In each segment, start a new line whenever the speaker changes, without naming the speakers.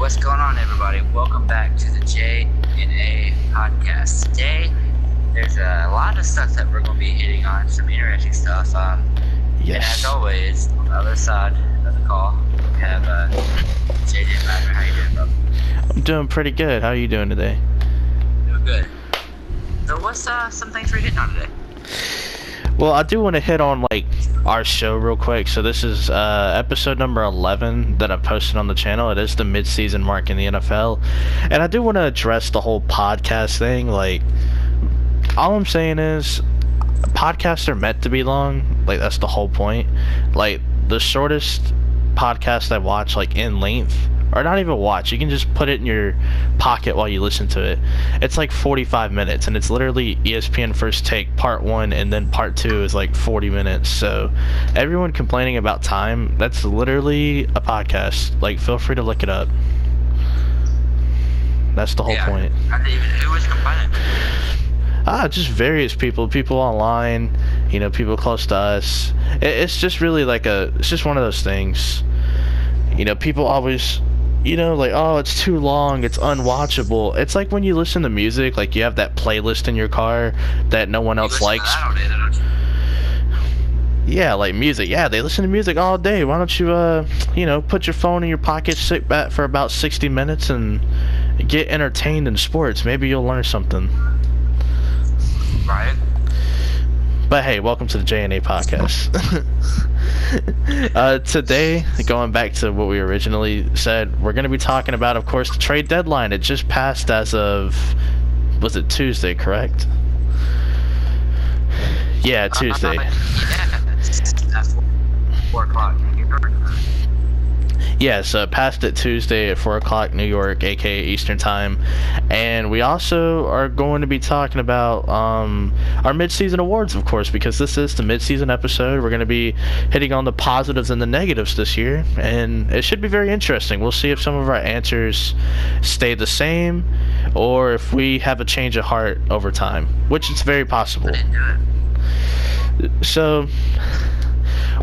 What's going on, everybody? Welcome back to the J&A podcast. Today, there's a lot of stuff that we're going to be hitting on, some interesting stuff.
Yes.
And as always, on the other side of the call, we have JJ Madden. How you doing, bro?
I'm doing pretty good. How are you doing today?
Doing good. So what's some things we're hitting on today?
Well, I do want to hit on our show real quick. So this is episode number 11 that I've posted on the channel. It is the mid-season mark in the NFL, and I do want to address the whole podcast thing. All I'm saying is, podcasts are meant to be long. That's the whole point. The shortest podcast I watch, in length, or not even watch, you can just put it in your pocket while you listen to it. It's 45 minutes, and it's literally ESPN First Take Part 1, and then Part 2 is 40 minutes. So everyone complaining about time, that's literally a podcast. Feel free to look it up. That's the whole point.
I didn't even, who was complaining?
Just various people online, people close to us. It's just really it's just one of those things. People always, oh, it's too long, it's unwatchable. It's like when you listen to music, you have that playlist in your car that no one else likes. Yeah, music. Yeah, they listen to music all day. Why don't you, put your phone in your pocket, sit back for about 60 minutes, and get entertained in sports. Maybe you'll learn something.
Right.
But hey, welcome to the J&A podcast. Today, going back to what we originally said, we're going to be talking about, of course, the trade deadline. It just passed as of, was it Tuesday, correct? Yeah, Tuesday.
That's 4 o'clock.
Yeah, so it passed it Tuesday at 4 o'clock New York, aka Eastern Time. And we also are going to be talking about our mid-season awards, of course, because this is the mid-season episode. We're going to be hitting on the positives and the negatives this year, and it should be very interesting. We'll see if some of our answers stay the same, or if we have a change of heart over time, which is very possible. So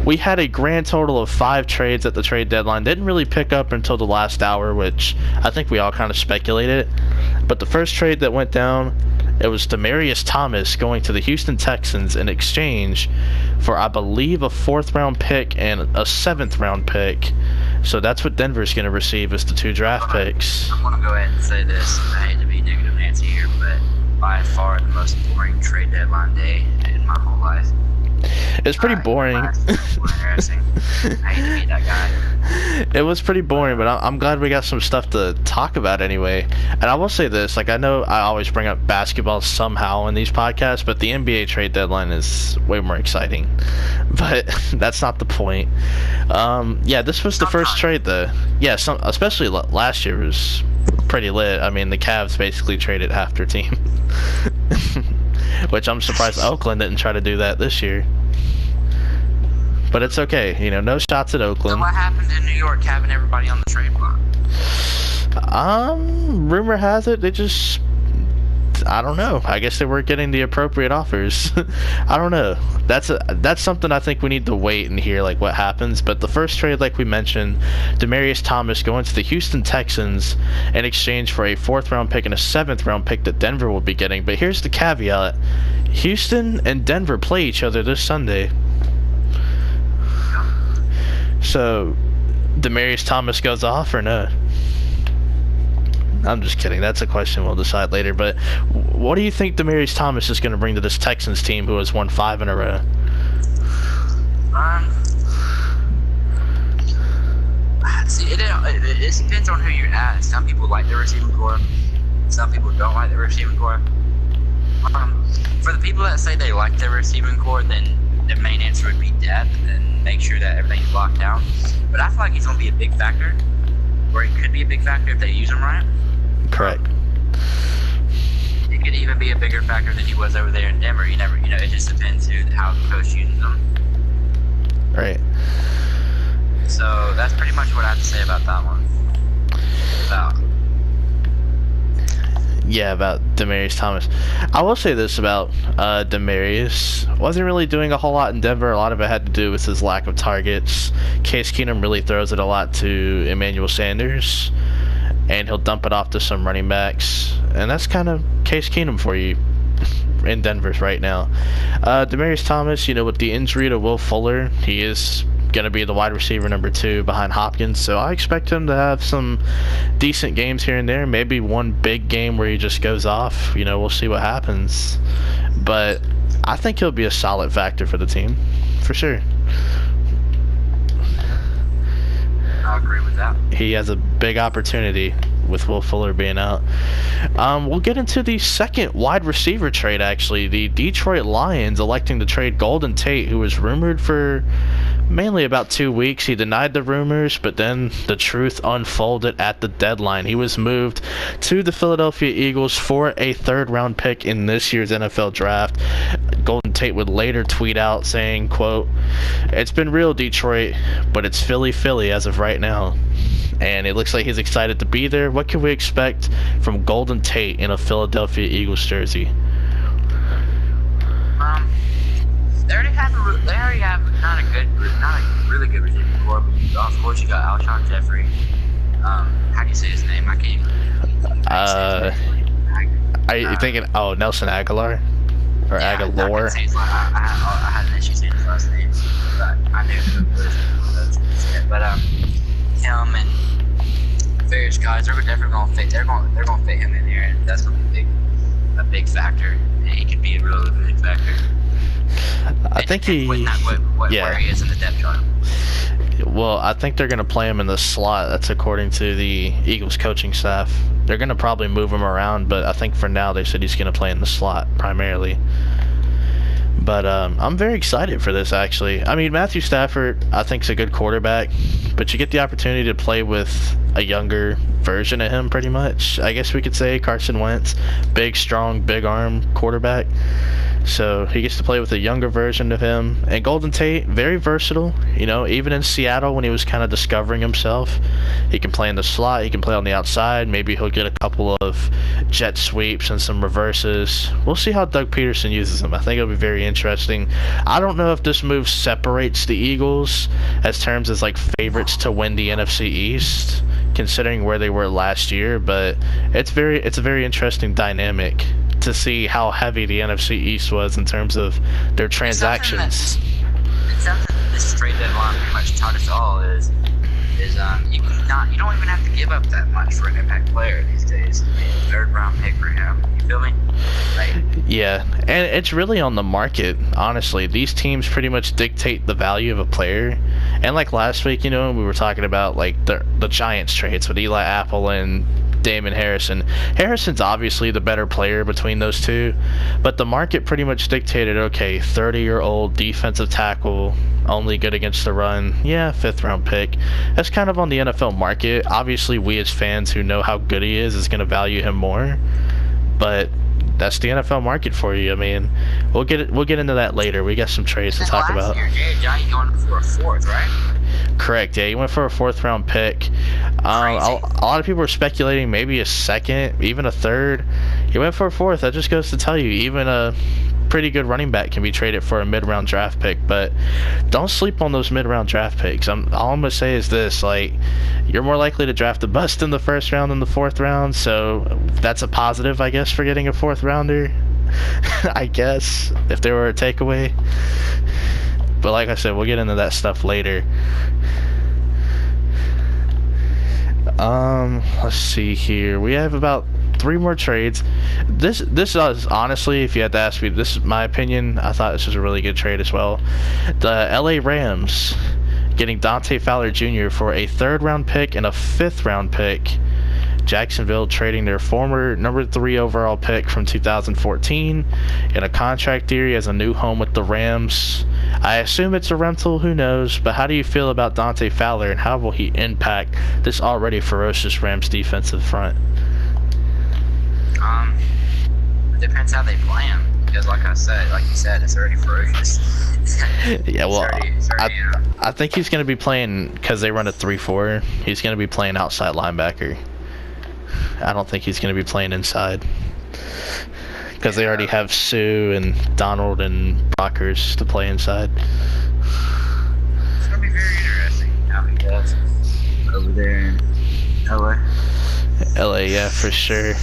we had a grand total of 5 trades at the trade deadline. Didn't really pick up until the last hour, which I think we all kind of speculated. But the first trade that went down, it was Demaryius Thomas going to the Houston Texans in exchange for, I believe, a 4th-round pick and a 7th-round pick. So that's what Denver's going to receive as the 2 draft picks.
I'm going to go ahead and say this. I hate to be negative Nancy here, but by far the most boring trade deadline day in my whole life.
It's pretty boring.
I hate to be that guy.
It was pretty boring, but I'm glad we got some stuff to talk about anyway. And I will say this, I know I always bring up basketball somehow in these podcasts, but the NBA trade deadline is way more exciting. But that's not the point. Yeah, this was the first trade, though. Yeah, especially last year was pretty lit. I mean, the Cavs basically traded half their team. Which I'm surprised Oakland didn't try to do that this year. But it's okay, no shots at Oakland.
So what happened in New York having everybody on the trade block?
Rumor has it they just, I don't know. I guess they weren't getting the appropriate offers. I don't know. That's something I think we need to wait and hear what happens. But the first trade, like we mentioned, Demaryius Thomas going to the Houston Texans in exchange for a 4th-round pick and a 7th-round pick that Denver will be getting. But here's the caveat: Houston and Denver play each other this Sunday. So, Demaryius Thomas goes off or no? I'm just kidding. That's a question we'll decide later. But what do you think Demaryius Thomas is going to bring to this Texans team who has won 5 in a row?
See, it depends on who you ask. Some people like the receiving core. Some people don't like the receiving core. For the people that say they like the receiving core, then the main answer would be depth and make sure that everything's locked down. But I feel like he's going to be a big factor, or he could be a big factor if they use him right.
Correct.
It could even be a bigger factor than he was over there in Denver. You never, it just depends how the coach uses them.
Right.
So that's pretty much what I have to say about that one.
Yeah, about Demaryius Thomas. I will say this about Demaryius. Wasn't really doing a whole lot in Denver. A lot of it had to do with his lack of targets. Case Keenum really throws it a lot to Emmanuel Sanders. and he'll dump it off to some running backs, and that's kind of Case Keenum for you in Denver's right now. Demaryius Thomas, with the injury to Will Fuller, he is going to be the wide receiver number 2 behind Hopkins, so I expect him to have some decent games here and there, maybe one big game where he just goes off. We'll see what happens, but I think he'll be a solid factor for the team, for sure.
I agree with that.
He has a big opportunity with Will Fuller being out. We'll get into the second wide receiver trade, actually. The Detroit Lions electing to trade Golden Tate, who was rumored for mainly about 2 weeks. He denied the rumors, but then the truth unfolded at the deadline. He was moved to the Philadelphia Eagles for a third-round pick in this year's NFL draft. Golden Tate would later tweet out saying, quote, "It's been real, Detroit, but it's Philly as of right now." And it looks like he's excited to be there. What can we expect from Golden Tate in a Philadelphia Eagles jersey?
They already have not a really good receiving core, but of course you got Alshon Jeffrey. How do you say his name? I can't even.
Are you thinking? Oh, Nelson Aguilar or Aguilar?
I had an issue saying his last name, but I knew who it was. But him and various guys, they're definitely gonna fit. They're gonna fit him in there, and that's gonna be a big factor. And he could be a really big factor.
I think
where he is in the depth chart.
Well, I think they're going to play him in the slot. That's according to the Eagles coaching staff. They're going to probably move him around, but I think for now they said he's going to play in the slot primarily. But I'm very excited for this, actually. I mean, Matthew Stafford, I think, is a good quarterback, but you get the opportunity to play with a younger version of him, pretty much. I guess we could say Carson Wentz, big, strong, big arm quarterback. So he gets to play with a younger version of him. And Golden Tate, very versatile. Even in Seattle when he was kind of discovering himself, he can play in the slot, he can play on the outside. Maybe he'll get a couple of jet sweeps and some reverses. We'll see how Doug Peterson uses him. I think it'll be very interesting. I don't know if this move separates the Eagles as terms as like favorites to win the NFC East, considering where they were last year, but it's a very interesting dynamic to see how heavy the NFC East was in terms of their transactions.
It sounds like this trade deadline pretty much taught us all is you don't even have to give up that much for an impact player these days. Third round pick for him. You feel me?
Yeah, and it's really on the market, honestly. These teams pretty much dictate the value of a player. And like last week, we were talking about like the Giants trades with Eli Apple and Damon Harrison. Harrison's obviously the better player between those two, but the market pretty much dictated, okay, 30-year-old defensive tackle, only good against the run. Yeah, 5th round pick. That's kind of on the NFL market. Obviously, we as fans who know how good he is going to value him more, but that's the NFL market for you. I mean, we'll get into that later. We got some trades to talk about.
Last year, Johnny going for a 4th, right?
Correct, yeah, he went for a 4th round pick. A lot of people were speculating maybe a 2nd, even a 3rd. He went for a 4th. That just goes to tell you, even a pretty good running back can be traded for a mid-round draft pick. But don't sleep on those mid-round draft picks. All I'm gonna say is this: you're more likely to draft a bust in the 1st round than the 4th round, so that's a positive, I guess, for getting a 4th rounder. I guess, if there were a takeaway. But like I said, we'll get into that stuff later. Let's see here. We have about 3 more trades. This is honestly, if you had to ask me, this is my opinion. I thought this was a really good trade as well. The LA Rams getting Dante Fowler Jr. for a 3rd round pick and a 5th round pick. Jacksonville trading their former number 3 overall pick from 2014 in a contract year. He has a new home with the Rams. I assume it's a rental, who knows, but how do you feel about Dante Fowler and how will he impact this already ferocious Rams defensive front?
It depends how they play him, because like you said, it's already ferocious.
Yeah, well, I think he's going to be playing, because they run a 3-4, he's going to be playing outside linebacker. I don't think he's going to be playing inside, because they already have Sue and Donald and Brockers to play inside.
It's going to be very interesting how he does over there in LA.
LA, yeah, for sure.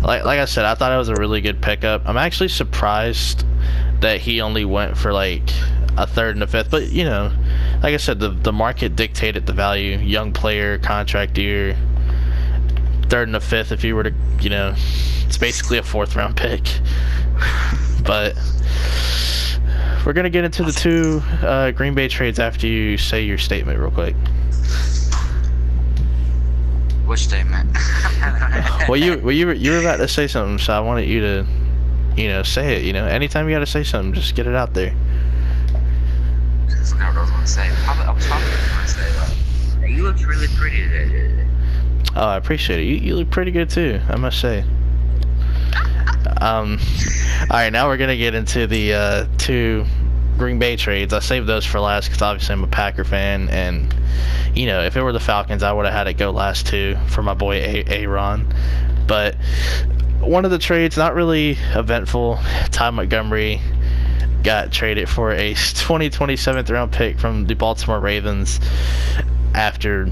Like I said, I thought it was a really good pickup. I'm actually surprised that he only went for like a third and a fifth, but you know, like I said, the market dictated the value. Young player, contract year, third and a fifth. If you were to, you know, it's basically a fourth round pick. But we're gonna get into the two Green Bay trades after you say your statement real quick.
Which statement?
Well, you were about to say something, so I wanted you to, you know, say it. You know, anytime you got to say something, just get it out there.
I forgot what I was going to say. I was probably going to say, like, hey, you look really pretty today.
Oh, I appreciate it. You look pretty good too, I must say. All right, now we're gonna get into the two Green Bay trades. I saved those for last because obviously I'm a Packer fan, and you know, if it were the Falcons, I would have had it go last too for my boy Aaron. But one of the trades, not really eventful. Ty Montgomery got traded for a 2027th round pick from the Baltimore Ravens after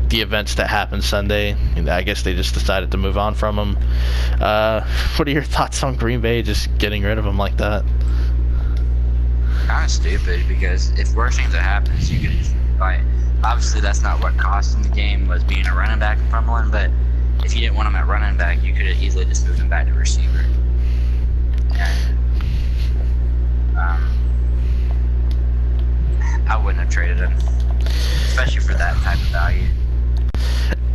the events that happened Sunday. I guess they just decided to move on from him. What are your thoughts on Green Bay just getting rid of him like that?
Kind of stupid, because if worst things that happens, you could just, like, obviously that's not what cost him the game, was being a running back and fumbling, but if you didn't want him at running back, you could have easily just moved him back to receiver. And I wouldn't have traded him, especially for that type of value.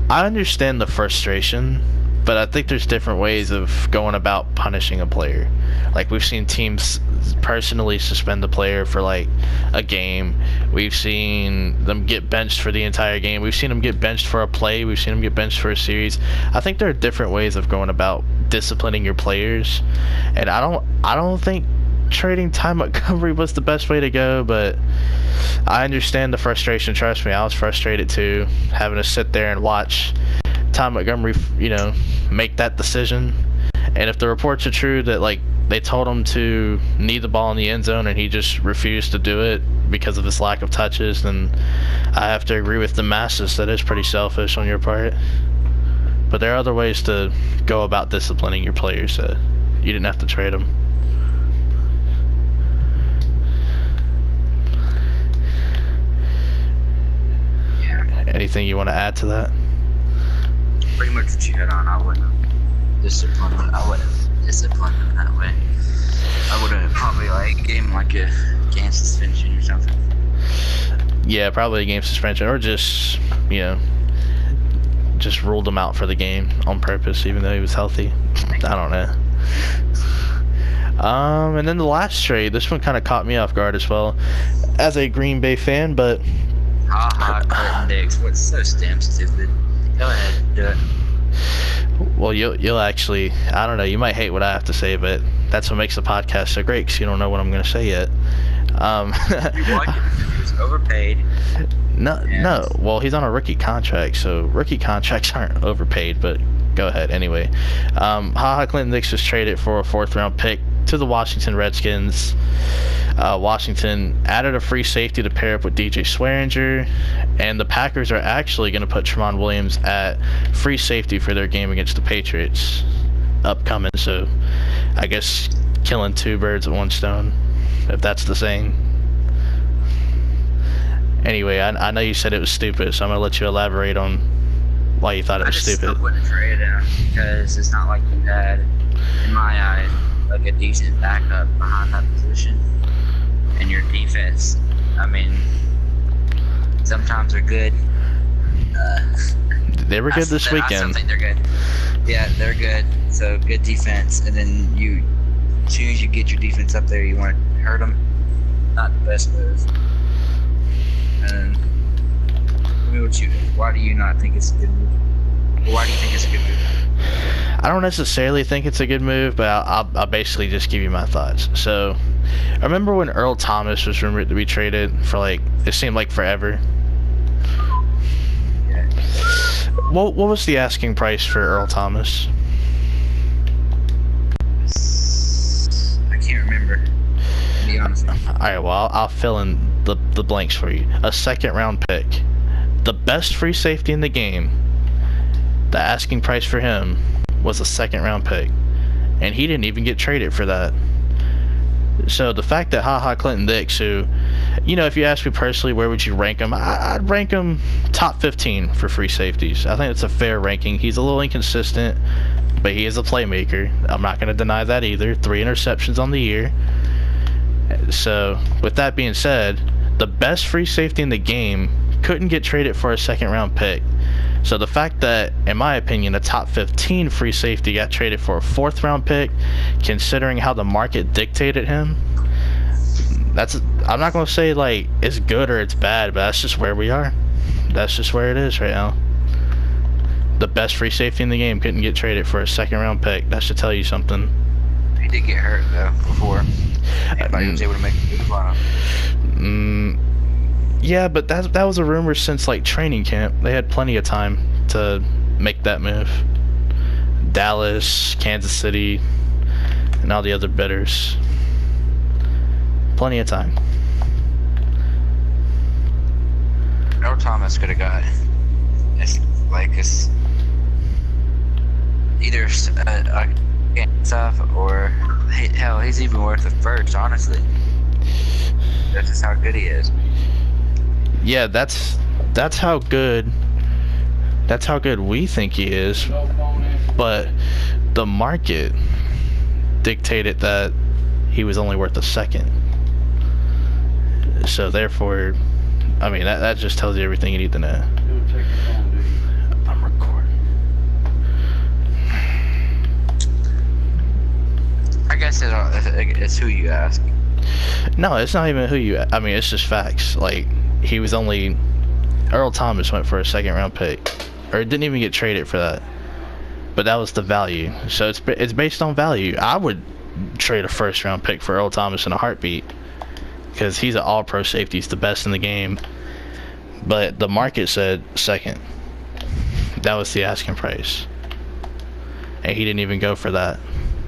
I understand the frustration, but I think there's different ways of going about punishing a player. Like, we've seen teams personally suspend the player for like a game. We've seen them get benched for the entire game. We've seen them get benched for a play. We've seen them get benched for a series. I think there are different ways of going about disciplining your players, and I don't think trading Ty Montgomery was the best way to go, but I understand the frustration. Trust me, I was frustrated too, having to sit there and watch Ty Montgomery, you know, make that decision. And if the reports are true that like they told him to knee the ball in the end zone and he just refused to do it because of his lack of touches, then I have to agree with the masses that is pretty selfish on your part. But there are other ways to go about disciplining your players, so you didn't have to trade them. Anything you want to add to that?
Pretty much what you hit on. I wouldn't have disciplined him that way. I would have probably like gave him like a game suspension or something.
Yeah, probably a game suspension, or just, you know, just ruled him out for the game on purpose, even though he was healthy. I don't know. And then the last trade, this one kind of caught me off guard as well, as a Green Bay fan, but
Clinton Dix, what's so damn stupid. Go ahead, do it.
Well, you'll actually, I don't know, you might hate what I have to say, but that's what makes the podcast so great, because you don't know what I'm going to say yet.
You like it because he was overpaid.
No. Well, he's on a rookie contract, so rookie contracts aren't overpaid, but go ahead anyway. Clinton Dix was traded for a 4th round pick to the Washington Redskins. Washington added a free safety to pair up with DJ Swearinger, and the Packers are actually going to put Tramon Williams at free safety for their game against the Patriots upcoming. So I guess killing two birds with one stone, if that's the saying. Anyway, I know you said it was stupid, so I'm going to let you elaborate on why you thought it was stupid. I just wouldn't
trade him, because it's not like you had, in my eyes, like a decent backup behind that position. And your defense, I mean, sometimes they're good.
They were good this weekend.
I still think they're good. Yeah, they're good. So good defense, and then as soon as you get your defense up there, you want to hurt them. Not the best move. And why do you not think it's a good move? Why do you think it's a good move?
I don't necessarily think it's a good move, but I'll basically just give you my thoughts. So, I remember when Earl Thomas was rumored to be traded for, like, it seemed like forever.
Yeah.
What was the asking price for Earl Thomas?
I can't remember, to be honest with you.
Alright, well, I'll fill in the blanks for you. A 2nd round pick. The best free safety in the game. the asking price for him was a second-round pick, and he didn't even get traded for that. So the fact that Clinton Dix, who, you know, if you ask me personally, where would you rank him? I'd rank him top 15 for free safeties. I think it's a fair ranking. He's a little inconsistent, but he is a playmaker. I'm not going to deny that either. 3 interceptions on the year. So with that being said, the best free safety in the game couldn't get traded for a second-round pick. So the fact that, in my opinion, a top 15 free safety got traded for a 4th-round pick, considering how the market dictated him, I'm not going to say, like, it's good or it's bad, but that's just where we are. That's just where it is right now. The best free safety in the game couldn't get traded for a second-round pick. That should tell you something.
He did get hurt, though, before. Anybody was able to make a move on him.
Yeah, but that was a rumor since, like, training camp. They had plenty of time to make that move. Dallas, Kansas City, and all the other bidders. Plenty of time.
Earl Thomas could have got either stuff or hell, he's even worth a first, honestly. That's just how good he is.
Yeah, that's how good we think he is, but the market dictated that he was only worth a second. So therefore, I mean, that just tells you everything you need to know. I'm recording.
I guess it's who you ask.
No, it's not even who you. I mean, it's just facts. Like, he was only. Earl Thomas went for a second-round pick, or didn't even get traded for that. But that was the value. So it's based on value. I would trade a first-round pick for Earl Thomas in a heartbeat, because he's an all-pro safety. He's the best in the game. But the market said second. That was the asking price, and he didn't even go for that.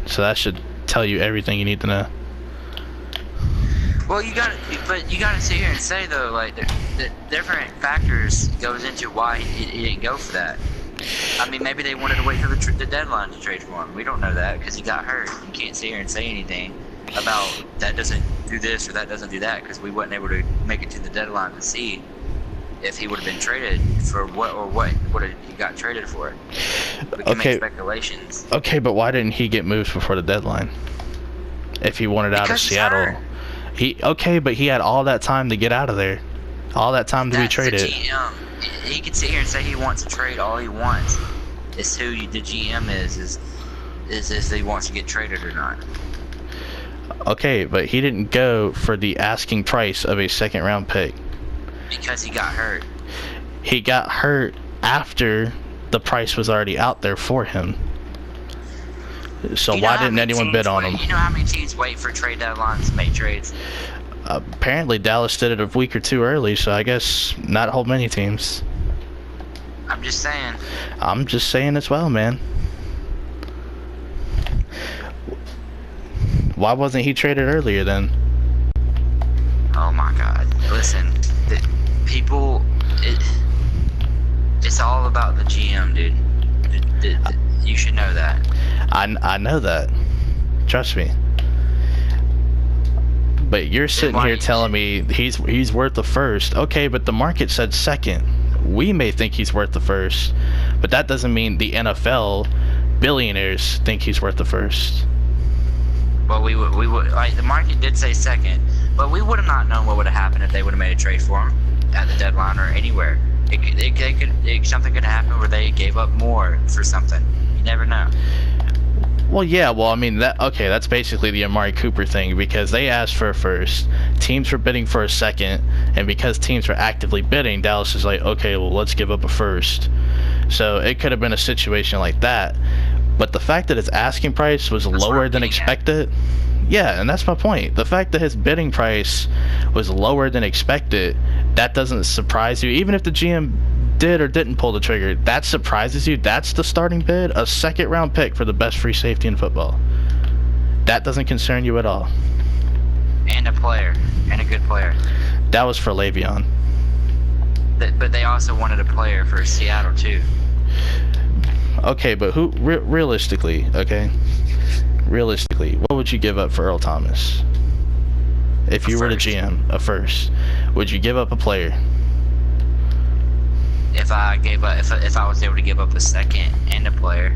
So that should tell you everything you need to know.
Well, you gotta sit here and say, though, like, the different factors goes into why he didn't go for that. I mean, maybe they wanted to wait for the deadline to trade for him. We don't know that because he got hurt. You can't sit here and say anything about that doesn't do this or that doesn't do that, because we weren't able to make it to the deadline to see if he would have been traded for what he got traded for. We can make speculations.
Okay, but why didn't he get moved before the deadline? If he wanted out of Seattle. But he had all that time to get out of there. All that time to be traded.
The GM. He can sit here and say he wants to trade all he wants. It's who the GM is if he wants to get traded or not.
Okay, but he didn't go for the asking price of a second-round pick.
Because he got hurt.
He got hurt after the price was already out there for him. So why didn't anyone bid on him?
You know how many teams wait for trade deadlines to make trades?
Apparently Dallas did it a week or two early, so I guess not a whole many teams.
I'm just saying.
I'm just saying as well, man. Why wasn't he traded earlier then?
Oh my God. Listen, it's all about the GM, dude. You should know that.
I know that. Trust me. But you're sitting here telling me he's worth the first. Okay, but the market said second. We may think he's worth the first, but that doesn't mean the NFL billionaires think he's worth the first.
Well, we would like, the market did say second, but we would have not known what would have happened if they would have made a trade for him at the deadline or anywhere. Something could happen where they gave up more for something. You never know.
Well, yeah, I mean, that's basically the Amari Cooper thing, because they asked for a first, teams were bidding for a second, and because teams were actively bidding, Dallas is like, okay, well, let's give up a first. So it could have been a situation like that, but the fact that his asking price was lower than expected, yeah, and that's my point. The fact that his bidding price was lower than expected, that doesn't surprise you, even if the GM did or didn't pull the trigger. That surprises you? That's the starting bid? A second-round pick for the best free safety in football. That doesn't concern you at all.
And a player. And a good player.
That was for Le'Veon.
But they also wanted a player for Seattle, too.
Okay, but realistically, okay? Realistically, what would you give up for Earl Thomas? If you were the GM, a first, would you give up a player?
If I was able to give up a second and a player,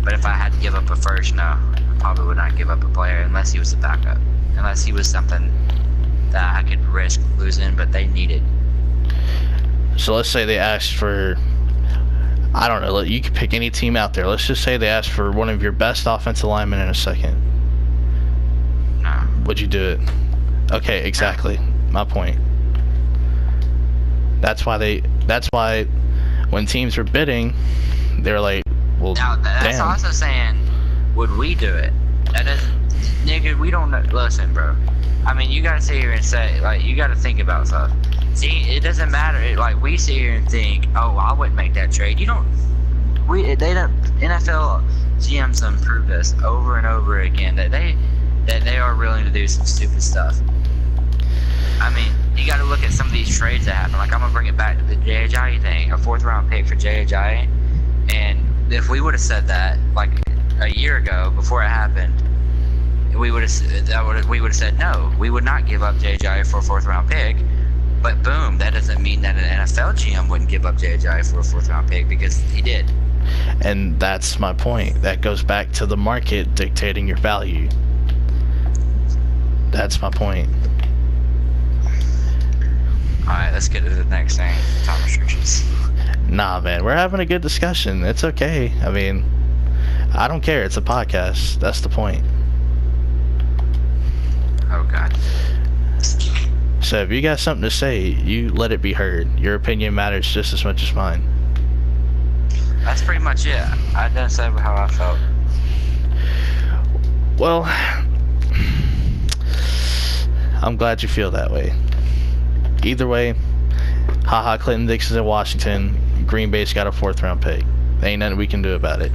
but if I had to give up a first, no, I probably would not give up a player unless he was a backup, unless he was something that I could risk losing, but they needed.
So let's say they asked for, I don't know, you could pick any team out there. Let's just say they asked for one of your best offensive linemen in a second.
No.
Would you do it? Okay, exactly. My point. That's why when teams were bidding, they're like, well,
now, that's
damn.
also saying, would we do it? That doesn't, nigga, we don't know. Listen, bro. I mean, you gotta sit here and say, like, you gotta think about stuff. See, it doesn't matter. Like, we sit here and think, oh, I wouldn't make that trade. They don't. NFL GMs have proved us over and over again that they are willing to do some stupid stuff. I mean, you got to look at some of these trades that happen. Like, I'm gonna bring it back to the J.J. thing, a 4th round pick for J.J. And if we would have said that like a year ago before it happened, we would have said no. We would not give up J.J. for a 4th round pick. But boom, that doesn't mean that an NFL GM wouldn't give up J.J. for a 4th round pick, because he did.
And that's my point. That goes back to the market dictating your value. That's my point.
Alright, let's get to the next thing. Time restrictions.
Nah, man, we're having a good discussion. It's okay. I mean, I don't care. It's a podcast. That's the point.
Oh, God.
So if you got something to say, you let it be heard. Your opinion matters just as much as mine.
That's pretty much it. I done said how I felt.
Well, I'm glad you feel that way. Either way, haha, Clinton Dix is in Washington. Green Bay's got a 4th round pick. There ain't nothing we can do about it.